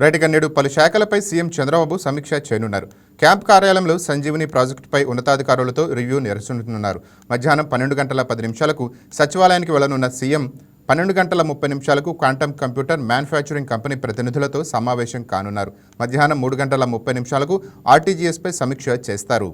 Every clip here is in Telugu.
రైట్ ఇక నేడు పలు శాఖలపై సీఎం చంద్రబాబు సమీక్ష చేయనున్నారు. క్యాంప్ కార్యాలయంలో సంజీవని ప్రాజెక్టుపై ఉన్నతాధికారులతో రివ్యూ నిర్వహించనున్నారు. మధ్యాహ్నం 12:10 సచివాలయానికి వెళ్లనున్న CM 12:30 quantum computer manufacturing company ప్రతినిధులతో సమావేశం కానున్నారు. మధ్యాహ్నం 3:30 ఆర్టీజీఎస్పై సమీక్ష చేస్తారు.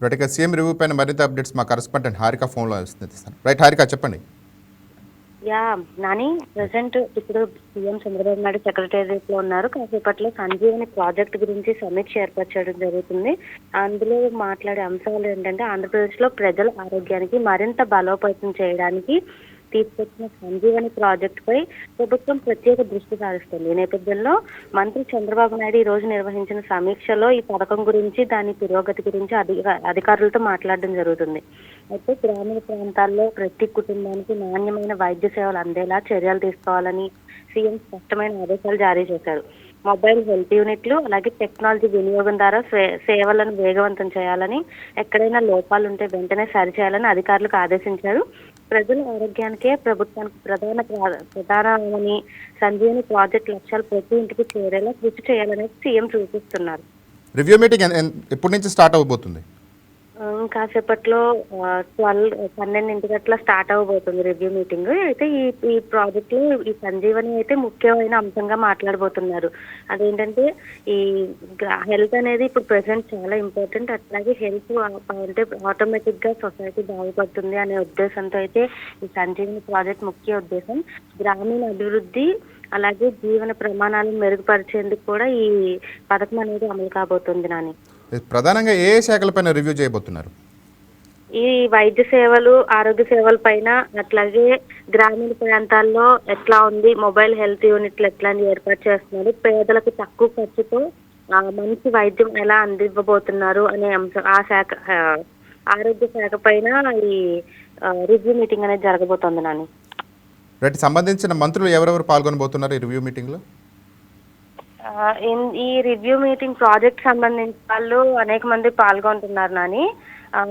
రైట్ సీఎం రివ్యూ పైన మరింత అప్డేట్స్ మా కరెస్పాండెంట్ హారిక ఫోన్లో వస్తుంది. రైట్ హారిక, చెప్పండి. నాని ప్రెసెంట్ ఇప్పుడు సీఎం చంద్రబాబు నాయుడు సెక్రటేరియట్ లో ఉన్నారు. కాసేపట్లో సంజీవని ప్రాజెక్ట్ గురించి సమీక్ష ఏర్పాటు చేయడం జరుగుతుంది. అందులో మాట్లాడే అంశాలు ఏంటంటే, ఆంధ్రప్రదేశ్ లో ప్రజల ఆరోగ్యానికి మరింత బలోపేతం చేయడానికి తీసుకొచ్చిన సంజీవని ప్రాజెక్టు పై ప్రభుత్వం ప్రత్యేక దృష్టి సారిస్తుంది. ఈ నేపథ్యంలో మంత్రి చంద్రబాబు నాయుడు ఈ రోజు నిర్వహించిన సమీక్షలో ఈ పథకం గురించి, దాని పురోగతి గురించి అధికారులతో మాట్లాడడం జరుగుతుంది. అయితే గ్రామీణ ప్రాంతాల్లో ప్రతి కుటుంబానికి నాణ్యమైన వైద్య సేవలు అందేలా చర్యలు తీసుకోవాలని సీఎం స్పష్టమైన ఆదేశాలు జారీ చేశారు. మొబైల్ హెల్త్ యూనిట్లు అలాగే టెక్నాలజీ వినియోగం ద్వారా సేవలను వేగవంతం చేయాలని, ఎక్కడైనా లోపాలు ఉంటే వెంటనే సరిచేయాలని అధికారులకు ఆదేశించారు. ప్రజల ఆరోగ్యానికే ప్రభుత్వానికి ప్రధానమని సంజీవని ప్రాజెక్ట్ లక్ష్యాలు ప్రతి ఇంటికి చేరేలా కృషి చేయాలనేది సీఎం సూచిస్తున్నారు. రివ్యూ మీటింగ్ ఎప్పటి నుంచి స్టార్ట్ అవబోతుంది? కాసేపట్లో 12 స్టార్ట్ అవ్వబోతుంది రివ్యూ మీటింగ్. అయితే ఈ ప్రాజెక్ట్ లో ఈ సంజీవని అయితే ముఖ్యమైన అంశంగా మాట్లాడబోతున్నారు. అదేంటంటే, ఈ హెల్త్ అనేది ఇప్పుడు ప్రెసెంట్ చాలా ఇంపార్టెంట్. అట్లాగే హెల్త్ అంటే ఆటోమేటిక్ గా సొసైటీ బాగుపడుతుంది అనే ఉద్దేశంతో అయితే ఈ సంజీవని ప్రాజెక్ట్ ముఖ్య ఉద్దేశం. గ్రామీణ అభివృద్ధి అలాగే జీవన ప్రమాణాలను మెరుగుపరిచేందుకు కూడా ఈ పథకం అనేది అమలు కాబోతుంది. నాని, ప్రధానంగా ఏ శాఖలపైన రివ్యూ చేయబోతున్నారు? ఈ వైద్య సేవలు, ఆరోగ్య సేవల పైన, అట్లాగే గ్రామీణ ప్రాంతాల్లో ఎట్లా ఉంది, మొబైల్ హెల్త్ యూనిట్లు ఎట్లాంటి ఏర్పాటు చేస్తున్నారు, పేదలకు తక్కువ ఖర్చుతో మంచి వైద్యం ఎలా అందివ్వబోతున్నారు అనే అంశం, ఆ శాఖ ఆరోగ్య శాఖ పైన ఈ రివ్యూ మీటింగ్ అనేది జరగబోతోంది. నాని, రైట్, సంబంధించిన మంత్రులు ఎవరెవరు పాల్గొనబోతున్నారు ఈ రివ్యూ మీటింగ్ లో? ఈ రివ్యూ మీటింగ్ ప్రాజెక్ట్ సంబంధించిన వాళ్ళు అనేక మంది పాల్గొంటున్నారు. నాని,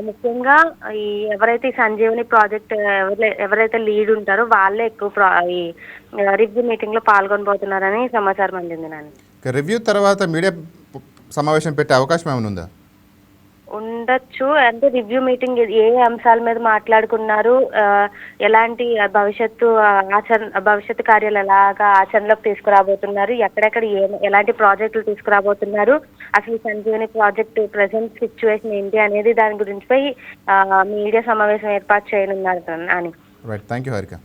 ముఖ్యంగా ఈ ఎవరైతే ఈ సంజీవని ప్రాజెక్ట్ ఎవరైతే లీడ్ ఉంటారో వాళ్ళే ఎక్కువ ఈ రివ్యూ మీటింగ్ లో పాల్గొనబోతున్నారని సమాచారం అందింది. నాని, రివ్యూ తర్వాత మీడియా సమావేశం పెట్టే అవకాశం ఏమైనా ఉందా? ఉండొచ్చు. అంటే రివ్యూ మీటింగ్ ఏ అంశాల మీద మాట్లాడుకున్నారు, ఎలాంటి భవిష్యత్తు కార్యాలు ఎలాగా ఆచరణలోకి తీసుకురాబోతున్నారు, ఎక్కడెక్కడ ఎలాంటి ప్రాజెక్టులు తీసుకురాబోతున్నారు, అసలు సంజీవని ప్రాజెక్టు ప్రెసెంట్ సిచ్యువేషన్ ఏంటి అనేది దాని గురించి మీడియా సమావేశం ఏర్పాటు చేయనున్నారు. అని రైట్, థ్యాంక్ యూ హారిక.